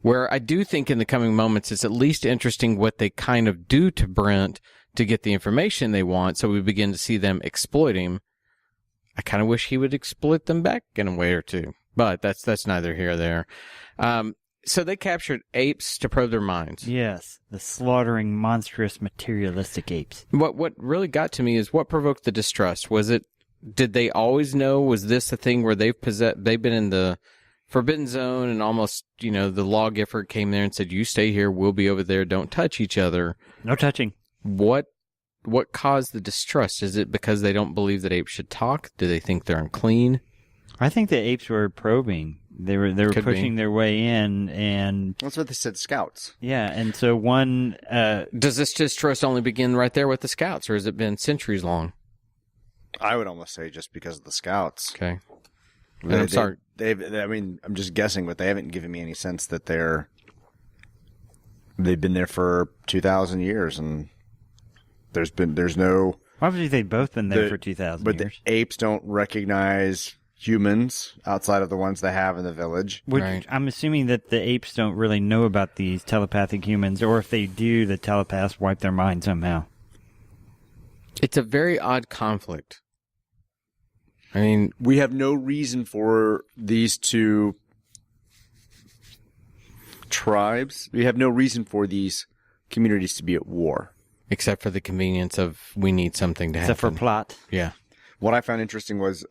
Where I do think in the coming moments, it's at least interesting what they kind of do to Brent to get the information they want, so we begin to see them exploit him. I kind of wish he would exploit them back in a way or two, but that's neither here nor there. So they captured apes to probe their minds. Yes, the slaughtering, monstrous, materialistic apes. What really got to me is what provoked the distrust. Did they always know? Was this a thing where they've been in the Forbidden Zone and almost, the lawgiver came there and said, "You stay here, we'll be over there, don't touch each other." No touching. What caused the distrust? Is it because they don't believe that apes should talk? Do they think they're unclean? I think the apes were probing. They were pushing their way in, and that's what they said. Scouts. Yeah, and so one. Does this distrust only begin right there with the scouts, or has it been centuries long? I would almost say just because of the scouts. Okay. I'm sorry. I'm just guessing, but they haven't given me any sense that they've been there for 2,000 years, and there's no. Obviously, they've both been there for 2,000 years. But the apes don't recognize humans outside of the ones they have in the village. Right. I'm assuming that the apes don't really know about these telepathic humans, or if they do, the telepaths wipe their mind somehow. It's a very odd conflict. I mean, we have no reason for these two tribes. We have no reason for these communities to be at war. Except for the convenience of we need something to happen. Except for plot. Yeah. What I found interesting was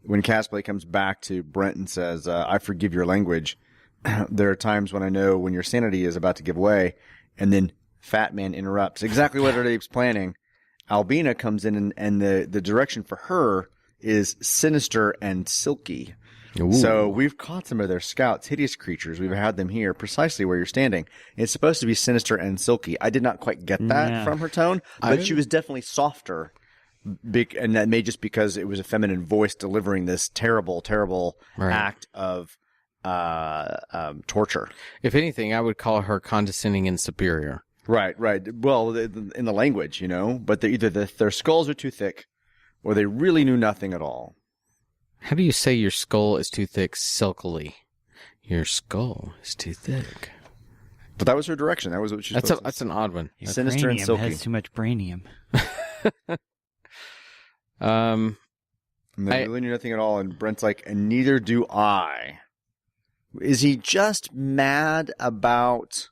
when Casplay comes back to Brent and says, "I forgive your language," there are times when I know when your sanity is about to give way, and then Fat Man interrupts. Exactly what are the apes planning? Albina comes in, and the direction for her is sinister and silky. Ooh. So we've caught some of their scouts, hideous creatures. We've had them here precisely where you're standing. It's supposed to be sinister and silky. I did not quite get that from her tone, but she was definitely softer. And that may just because it was a feminine voice delivering this terrible, terrible act of torture. If anything, I would call her condescending and superior. Right. Well, in the language, but either their skulls are too thick or they really knew nothing at all. How do you say your skull is too thick silkily? Your skull is too thick. But that was her direction. That was what she was supposed to That's an odd one. Sinister and silky. Has too much brainium. And they really knew nothing at all, and Brent's like, and neither do I. Is he just mad about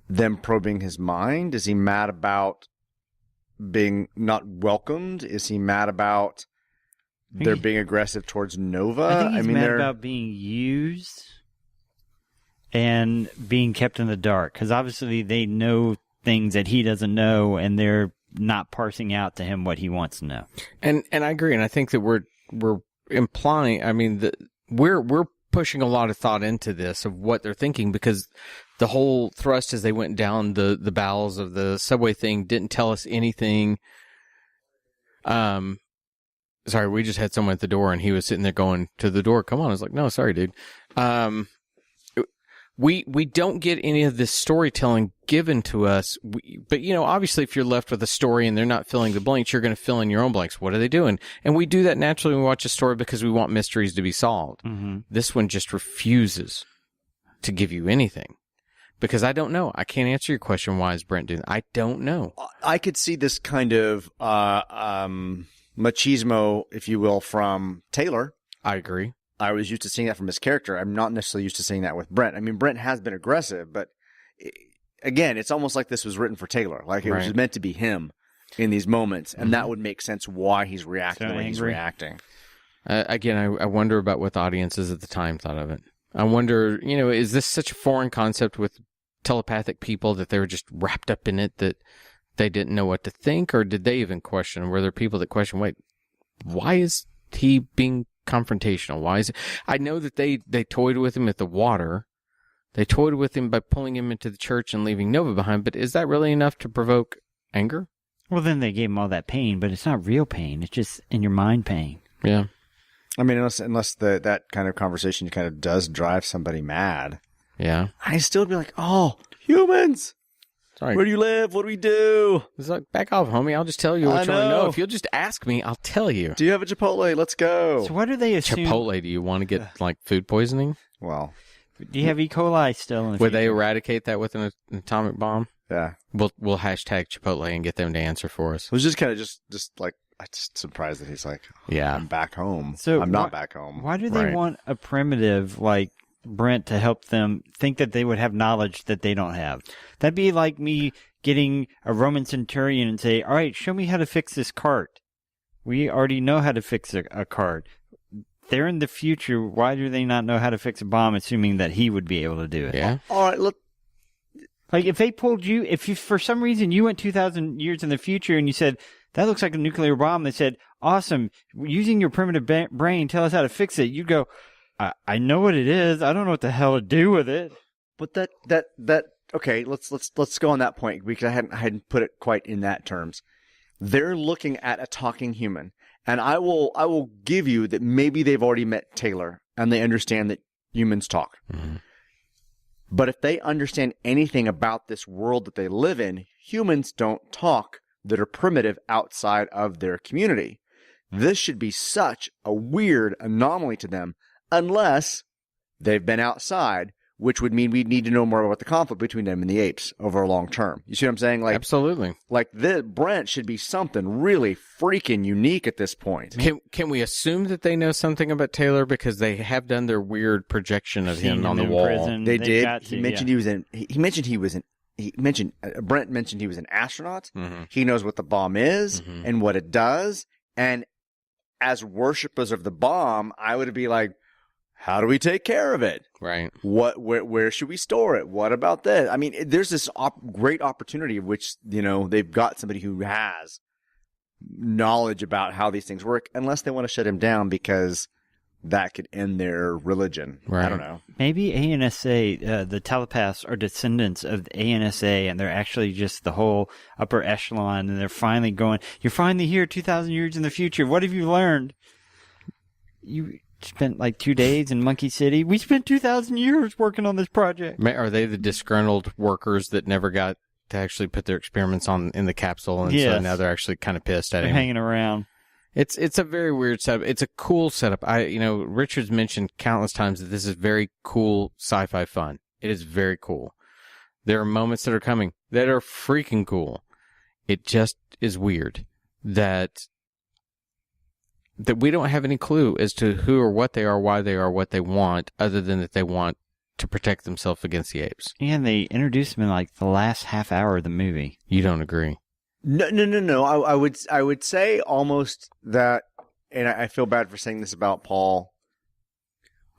them probing his mind? Is he mad about being not welcomed? Is he mad about they're being aggressive towards Nova? I think he's mad about being used and being kept in the dark, because obviously they know things that he doesn't know, and they're not parsing out to him what he wants to know. And I agree, and I think that we're implying. I mean, we're pushing a lot of thought into this of what they're thinking, because the whole thrust as they went down the bowels of the subway thing didn't tell us anything. Sorry, we just had someone at the door, and he was sitting there going to the door. Come on, I was like, no, sorry, dude. We don't get any of this storytelling given to us. But, obviously if you're left with a story and they're not filling the blanks, you're going to fill in your own blanks. What are they doing? And we do that naturally when we watch a story because we want mysteries to be solved. Mm-hmm. This one just refuses to give you anything because I don't know. I can't answer your question. Why is Brent doing that? I don't know. I could see this kind of machismo, if you will, from Taylor. I agree. I was used to seeing that from his character. I'm not necessarily used to seeing that with Brent. I mean, Brent has been aggressive, but again, it's almost like this was written for Taylor. Like it was meant to be him in these moments, and that would make sense why he's reacting the way he's reacting. Again, I wonder about what the audiences at the time thought of it. I wonder, is this such a foreign concept with telepathic people that they were just wrapped up in it that they didn't know what to think, or did they even question? Were there people that question, wait, why is he being confrontational? Why is it? I know that they toyed with him at the water. They toyed with him by pulling him into the church and leaving Nova behind, but is that really enough to provoke anger? Well, then they gave him all that pain, but it's not real pain. It's just in your mind pain. Yeah. I mean, unless that kind of conversation kind of does drive somebody mad. Yeah. I still be like, oh, humans! Sorry. Where do you live? What do we do? It's like, back off, homie. I'll just tell you what you want to know. If you'll just ask me, I'll tell you. Do you have a Chipotle? Let's go. So what do they assume? Chipotle, do you want to get, like, food poisoning? Well, Do you have E. coli still in the Would future? they eradicate that with an atomic bomb? yeah. We'll hashtag Chipotle and get them to answer for us. It was just kind of just like, I'm just surprised that he's like, Yeah. I'm back home. So I'm not back home. Why do they Right. want a primitive like Brent to help them think that they would have knowledge that they don't have? That'd be like me getting a Roman centurion and say, all right, show me how to fix this cart. We already know how to fix a cart. They're in the future. Why do they not know how to fix a bomb, assuming that he would be able to do it? Yeah. All right, look. Like if they pulled you, if you, for some reason you went 2,000 years in the future and you said, that looks like a nuclear bomb, they said, awesome, using your primitive brain, tell us how to fix it. You'd go, I know what it is. I don't know what the hell to do with it. But that okay, let's go on that point because I hadn't put it quite in that terms. They're looking at a talking human, and I will give you that maybe they've already met Taylor and they understand that humans talk. Mm-hmm. But if they understand anything about this world that they live in, humans don't talk that are primitive outside of their community. This should be such a weird anomaly to them unless they've been outside, which would mean we'd need to know more about the conflict between them and the apes over a long term. You see what I'm saying? Like, Absolutely. like this, Brent should be something really freaking unique at this point. Can we assume that they know something about Taylor because they have done their weird projection of Seen him on the in wall? prison. They They've did. got He to, mentioned yeah. he was in. He mentioned he was in. He mentioned Brent mentioned he was an astronaut. Mm-hmm. He knows what the bomb is Mhm. and what it does. And as worshippers of the bomb, I would be like, how do we take care of it? Right. Where should we store it? What about this? I mean, there's this great opportunity of which, they've got somebody who has knowledge about how these things work, unless they want to shut him down because that could end their religion. Right. I don't know. Maybe ANSA, the telepaths are descendants of the ANSA, and they're actually just the whole upper echelon, and they're finally going, you're finally here 2,000 years in the future. What have you learned? You spent like 2 days in Monkey City. We spent 2,000 years working on this project. Are they the disgruntled workers that never got to actually put their experiments in the capsule, and so Yes. now they're actually kind of pissed at They're him? hanging around. It's a very weird setup. It's a cool setup. Richard's mentioned countless times that this is very cool sci-fi fun. It is very cool. There are moments that are coming that are freaking cool. It just is weird that we don't have any clue as to who or what they are, why they are, what they want, other than that they want to protect themselves against the apes. And they introduced them in like the last half hour of the movie. You don't agree? No. I would say almost that, and I feel bad for saying this about Paul,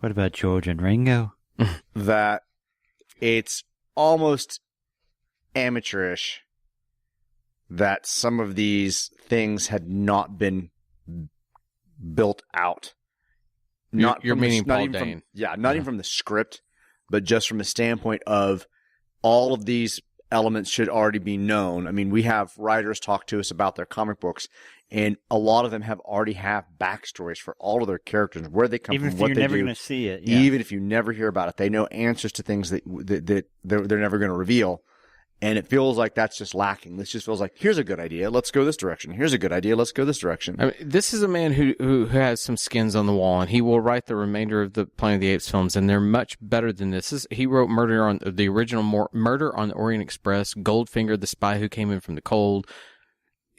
What about George and Ringo? that it's almost amateurish that some of these things had not been built out. You're from meaning not Paul even from- Dane. not even from the script, but just from a standpoint of all of these elements should already be known. I mean, we have writers talk to us about their comic books, and a lot of them already have backstories for all of their characters, where they come Even from, if what you're they never do. going to see it. Yeah. Even if you never hear about it, they know answers to things that they're never going to reveal. And it feels like that's just lacking. This just feels like, here's a good idea, let's go this direction. Here's a good idea, let's go this direction. I mean, this is a man who has some skins on the wall, and he will write the remainder of the Planet of the Apes films, and they're much better than this. He wrote Murder on the original Murder on the Orient Express, Goldfinger, The Spy Who Came In From the Cold.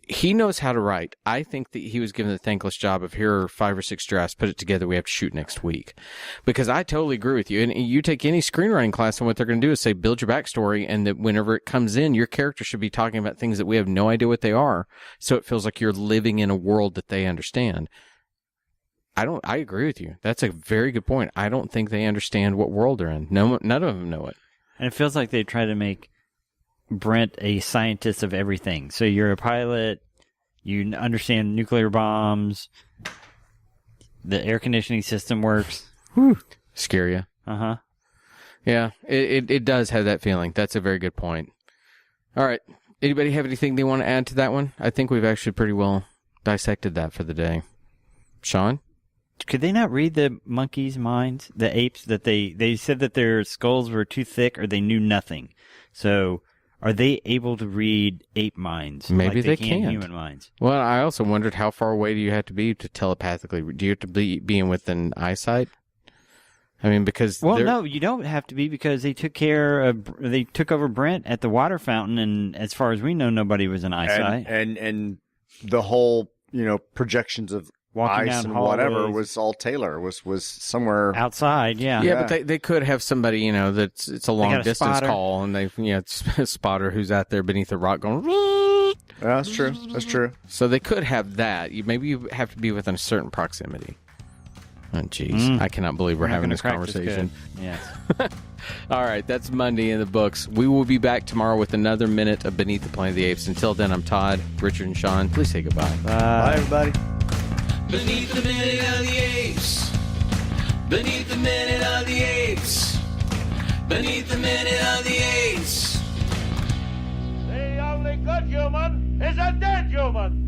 He knows how to write. I think that he was given the thankless job of, here are 5 or 6 drafts, put it together, we have to shoot next week. Because I totally agree with you. And you take any screenwriting class, and what they're going to do is say, build your backstory, and that whenever it comes in, your character should be talking about things that we have no idea what they are. So it feels like you're living in a world that they understand. I agree with you. That's a very good point. I don't think they understand what world they're in. None of them know it. And it feels like they try to make Brent a scientist of everything. So you're a pilot, you understand nuclear bombs, the air conditioning system works. Scare you. Uh-huh. Yeah, it does have that feeling. That's a very good point. All right. Anybody have anything they want to add to that one? I think we've actually pretty well dissected that for the day. Sean? Could they not read the monkeys' minds? The apes, that they said that their skulls were too thick or they knew nothing. So are they able to read ape minds? Maybe like they they can't. human minds. Well, I also wondered how far away do you have to be to telepathically? Do you have to be in within eyesight? I mean, because no, you don't have to be, because they took over Brent at the water fountain, and as far as we know, nobody was in eyesight. And the whole projections of Walking ice down and whatever hallways. was all Taylor was somewhere Outside, yeah. Yeah, but they could have somebody, that's it's a long got a distance spotter. call, and it's a spotter who's out there beneath a rock going. Yeah, that's true. That's true. So they could have that. Maybe you have to be within a certain proximity. Oh, jeez. I cannot believe we're having this conversation. Yes. All right, that's Monday in the books. We will be back tomorrow with another minute of Beneath the Planet of the Apes. Until then, I'm Todd, Richard, and Sean. Please say goodbye. Bye, everybody. Beneath the Minute of the Apes. Beneath the Minute of the Apes. Beneath the Minute of the Apes. The only good human is a dead human.